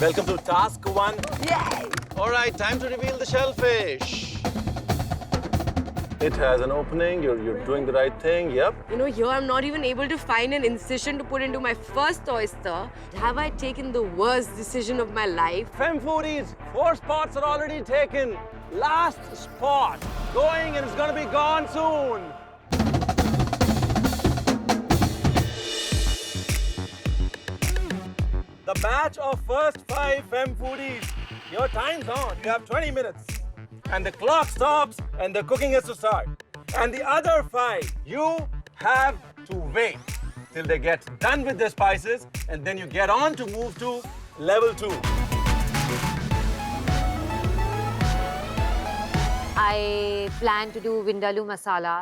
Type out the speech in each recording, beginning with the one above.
Welcome to task 1. Yay! All right, time to reveal the shellfish. It has an opening. You're doing the right thing. Yep. You know, here I'm not even able to find an incision to put into my first oyster. Have I taken the worst decision of my life? Fem foodies, 4 spots are already taken. Last spot going, and it's going to be gone soon. The batch of first 5 Fem foodies. Your time's on. You have 20 minutes. And the clock stops, and the cooking has to start. And the other 5, you have to wait till they get done with their spices, and then you get on to move to level 2. I planned to do vindaloo masala.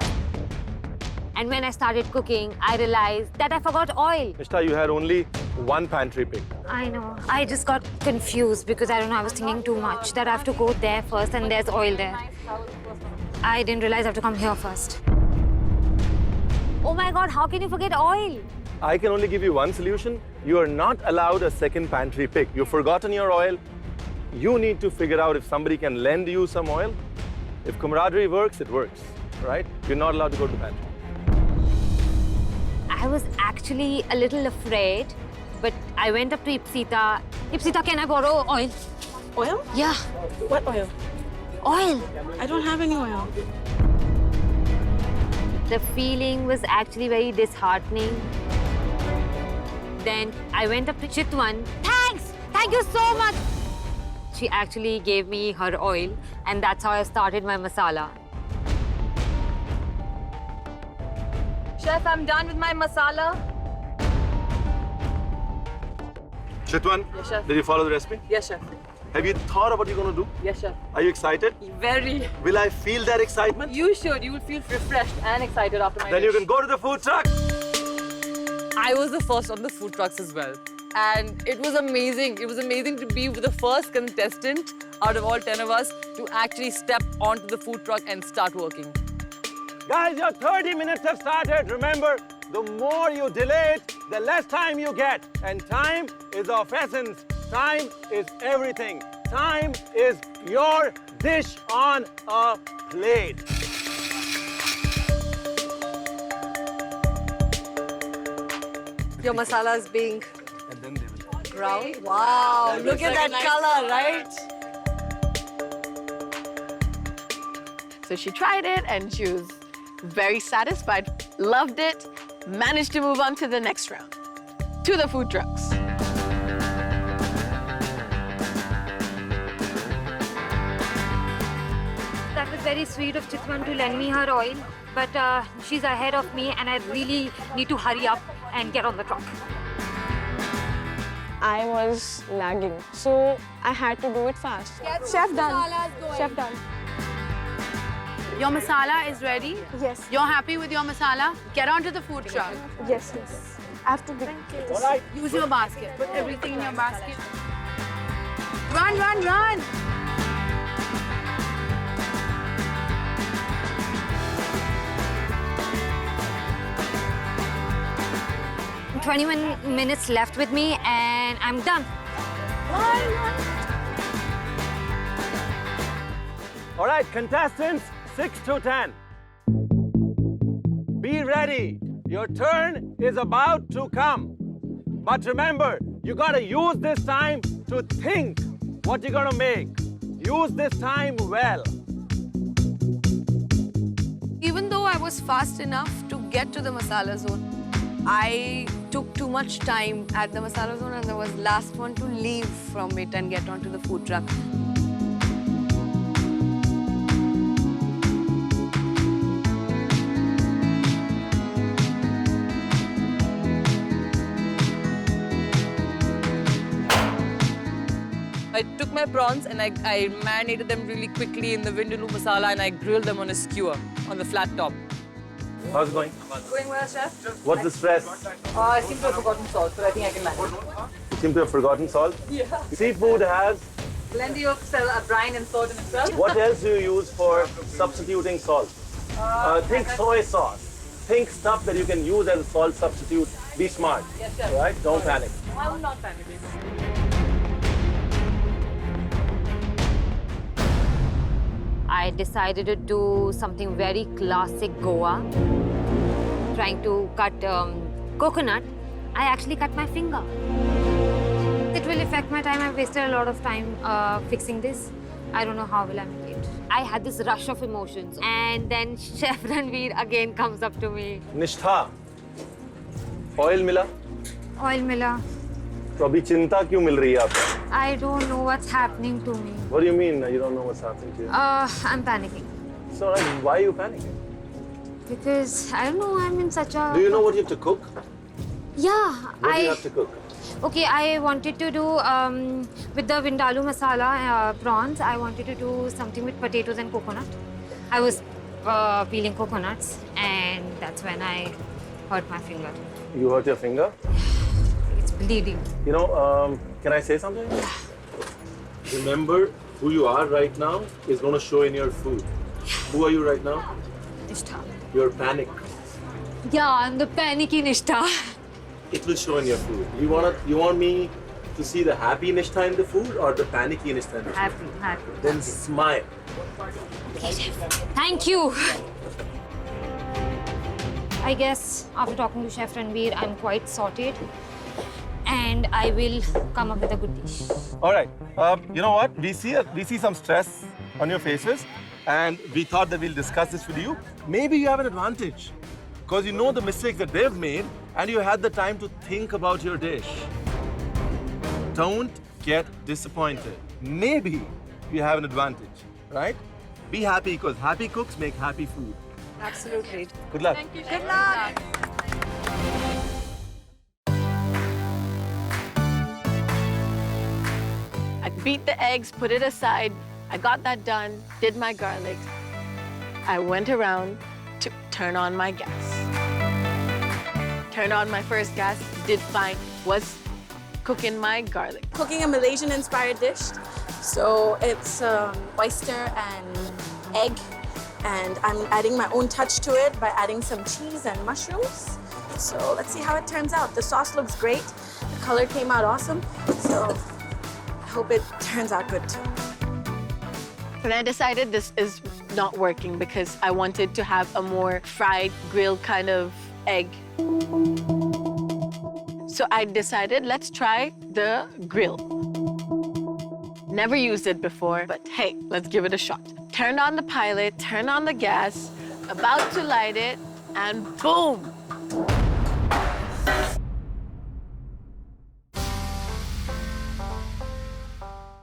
And when I started cooking, I realized that I forgot oil. Mishta, you had only 1 pantry pick. I know. I just got confused because I don't know, I was thinking too much that I have to go there first and there's oil there. I didn't realize I have to come here first. Oh my God, how can you forget oil? I can only give you one solution. You are not allowed a second pantry pick. You've forgotten your oil. You need to figure out if somebody can lend you some oil. If camaraderie works, it works, right? You're not allowed to go to the pantry. I was actually a little afraid, but I went up to Ipsita. Ipsita, can I borrow oil? Oil? Yeah, What oil? oil. I don't have any oil. The feeling was actually very disheartening. Then I went up to Chitwan. Thanks! Thank you so much! She actually gave me her oil, and that's how I started my masala. Chef, I'm done with my masala. Chitwan, Yes, chef. did you follow the recipe? Yes, chef. Have you thought of what you're going to do? Yes, chef. Are you excited? Very. Will I feel that excitement? You should. You will feel refreshed and excited after my Then you dish. can go to the food truck. I was the first on the food trucks as well. And it was amazing. It was amazing to be the first contestant out of all 10 of us to actually step onto the food truck and start working. Guys, your 30 minutes have started. Remember, the more you delay it, the less time you get. And time is of essence. Time is everything. Time is your dish on a plate. Your masala is being And then they will. browned. Wow, look at that color, right? So she tried it and she was very satisfied, loved it, managed to move on to the next round, to the food trucks. That was very sweet of Chitwan to lend me her oil, but she's ahead of me and I really need to hurry up and get on the truck. I was lagging, so I had to do it fast. Chef done. Chef done. Your masala is ready? Yes. You're happy with your masala? Get onto the food truck. Yes, yes. I have to be. All right. Use your basket. Put everything in your basket. Run, run, run! I'm 21 minutes left with me and I'm done. All right, contestants, 6 to 10. Be ready. Your turn is about to come. But remember, you gotta use this time to think what you're gonna make. Use this time well. Even though I was fast enough to get to the masala zone, I took too much time at the masala zone and I was last one to leave from it and get onto the food truck. I took my prawns and I marinated them really quickly in the vindaloo masala and I grilled them on a skewer on the flat top. How's it going? Going well, chef? What's the stress? I seem to have forgotten salt, but I think I can manage. You seem to have forgotten salt. Yeah. Seafood has. Plenty of brine and salt in itself. What else do you use for substituting salt? Think soy sauce. Think stuff that you can use as a salt substitute. Be smart. Yes, chef. All right? Don't panic. I will not panic. I decided to do something very classic Goa. Trying to cut coconut, I actually cut my finger. It will affect my time. I've wasted a lot of time fixing this. I don't know how will I make it. I had this rush of emotions, and then Chef Ranveer again comes up to me. Nishtha, oil mila? Oil Miller, तो अभी चिंता क्यों मिल रही है आपको? I don't know what's happening to me. What do you mean you don't know what's happening to you? I'm panicking. So why are you panicking? Because, I don't know, I'm in such a... Do you know what you have to cook? Yeah, What do you have to cook? Okay, I wanted to do, with the Vindaloo masala prawns, I wanted to do something with potatoes and coconut. I was peeling coconuts, and that's when I hurt my finger. You hurt your finger? It's bleeding. You know, can I say something? Remember, who you are right now is going to show in your food. Who are you right now? Nishtha. You're panicked. Yeah, I'm the panicky Nishtha. It will show in your food. You want me to see the happy Nishtha in the food or the panicky Nishtha in the food? Happy. Then smile. Okay, Chef. Thank you. I guess after talking to Chef Ranveer, I'm quite sorted. And I will come up with a good dish. All right. You know what? We see some stress on your faces, and we thought that we'll discuss this with you. Maybe you have an advantage because you know the mistakes that they've made, and you had the time to think about your dish. Don't get disappointed. Maybe you have an advantage, right? Be happy because happy cooks make happy food. Absolutely. Good luck. Good luck. I beat the eggs, put it aside. I got that done, did my garlic. I went around to turn on my gas. Turned on my first gas, did fine, was cooking my garlic. Cooking a Malaysian-inspired dish. So it's oyster and egg, and I'm adding my own touch to it by adding some cheese and mushrooms. So let's see how it turns out. The sauce looks great. The color came out awesome. So I hope it turns out good too. And I decided this is not working because I wanted to have a more fried, grilled kind of egg. So I decided, let's try the grill. Never used it before, but hey, let's give it a shot. Turned on the pilot, turned on the gas, about to light it, and boom!